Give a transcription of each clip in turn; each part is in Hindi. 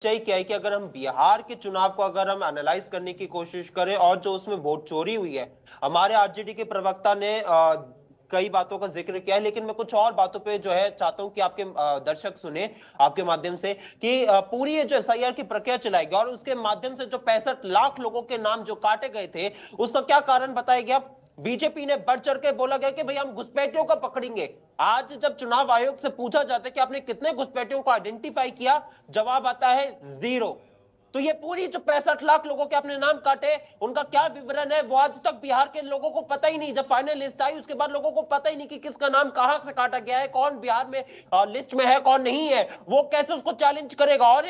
सही क्या है कि अगर हम बिहार के चुनाव को अगर हम एनालाइज करने की कोशिश करें और जो उसमें वोट चोरी हुई है, हमारे आरजेडी के प्रवक्ता ने कई बातों का जिक्र किया है, लेकिन मैं कुछ और बातों पे जो है चाहता हूं कि आपके दर्शक सुने आपके माध्यम से कि पूरी ये जो एसआईआर की प्रक्रिया चलाई गई और उसके माध्यम से जो 65 लाख लोगों के नाम जो काटे गए थे, उसका क्या कारण बताया गया। बीजेपी ने बढ़ चढ़ के बोला गया कि भैया हम घुसपैठियों को पकड़ेंगे। आज जब चुनाव आयोग से पूछा जाता है कि आपने कितने घुसपैठियों को आइडेंटिफाई किया, जवाब आता है 0। तो ये पूरी जो 65 लाख लोगों के अपने नाम काटे, उनका क्या विवरण है वो आज तक बिहार के लोगों को पता ही नहीं। जब फाइनल लिस्ट आई उसके बाद लोगों को पता ही नहीं कि किसका नाम कहां से काटा गया है, कौन बिहार में लिस्ट में है कौन नहीं है, वो कैसे उसको चैलेंज करेगा। और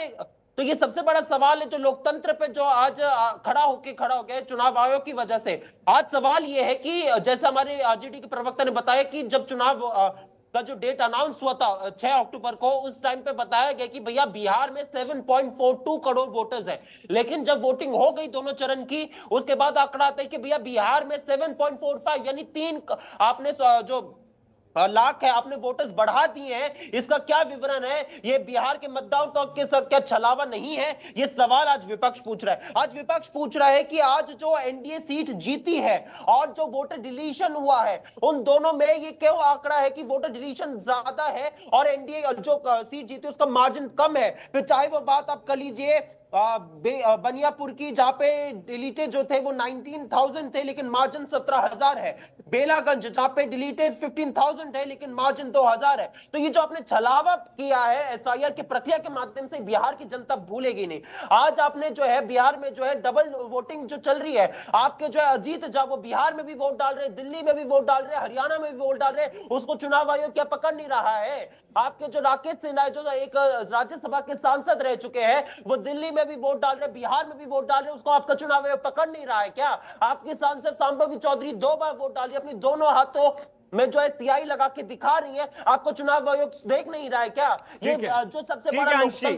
तो ये सबसे बड़ा सवाल है जो लोकतंत्र पे जो आज खड़ा हो गया चुनाव आयोग की वजह से। आज सवाल ये है कि जैसे हमारे आरजेडी के प्रवक्ता ने बताया कि जब चुनाव का जो डेट अनाउंस हुआ था 6 अक्टूबर को, उस टाइम पे बताया गया कि भैया बिहार में 7.42 करोड़ वोटर्स है। लेकिन जब वोटिंग हो गई दोनों चरण की, उसके बाद आंकड़ा आता है कि भैया बिहार में 7.45 यानी 3 आपने जो लाख है आपने वोटर्स बढ़ा दिए हैं। इसका क्या विवरण है? ये बिहार के मतदाताओं के सर क्या छलावा नहीं है? ये सवाल आज विपक्ष पूछ रहा है। आज विपक्ष पूछ रहा है कि आज जो एनडीए सीट जीती है और जो वोटर डिलीशन हुआ है, उन दोनों में ये क्यों आंकड़ा है कि वोटर डिलीशन ज्यादा है और एनडीए जो सीट जीती उसका मार्जिन कम है। फिर चाहे वो बात आप कर लीजिए बनियापुर की, जहां पे डिलीटेड जो थे वो 19,000 थे लेकिन मार्जिन 17,000 है। बेलागंज जहां पे डिलीटेड 15,000 है लेकिन मार्जिन 2,000 है। तो ये जो आपने छलावा किया है एसआईआर की प्रक्रिया के माध्यम से, बिहार की जनता भूलेगी नहीं। आज आपने जो है बिहार में जो है डबल वोटिंग जो चल रही है, आपके जो है अजीत झा वो बिहार में भी वोट डाल रहे, दिल्ली में भी वोट डाल रहे, हरियाणा में भी वोट डाल रहे, उसको चुनाव आयोग क्या पकड़ नहीं रहा है। आपके जो राकेश सिन्हा जो एक राज्यसभा के सांसद रह चुके हैं, वो दिल्ली में भी वोट डाल रहे, बिहार में भी वोट डाल रहे, उसको आपका चुनाव आयोग पकड़ नहीं रहा है क्या। आपके सांसद सांबवी चौधरी 2 बार वोट डाल रही है, अपनी दोनों हाथों में जो है सियाही लगा के दिखा रही है, आपको चुनाव आयोग देख नहीं रहा है क्या। ये ठीक है, जो सबसे ठीक बड़ा है अंशी।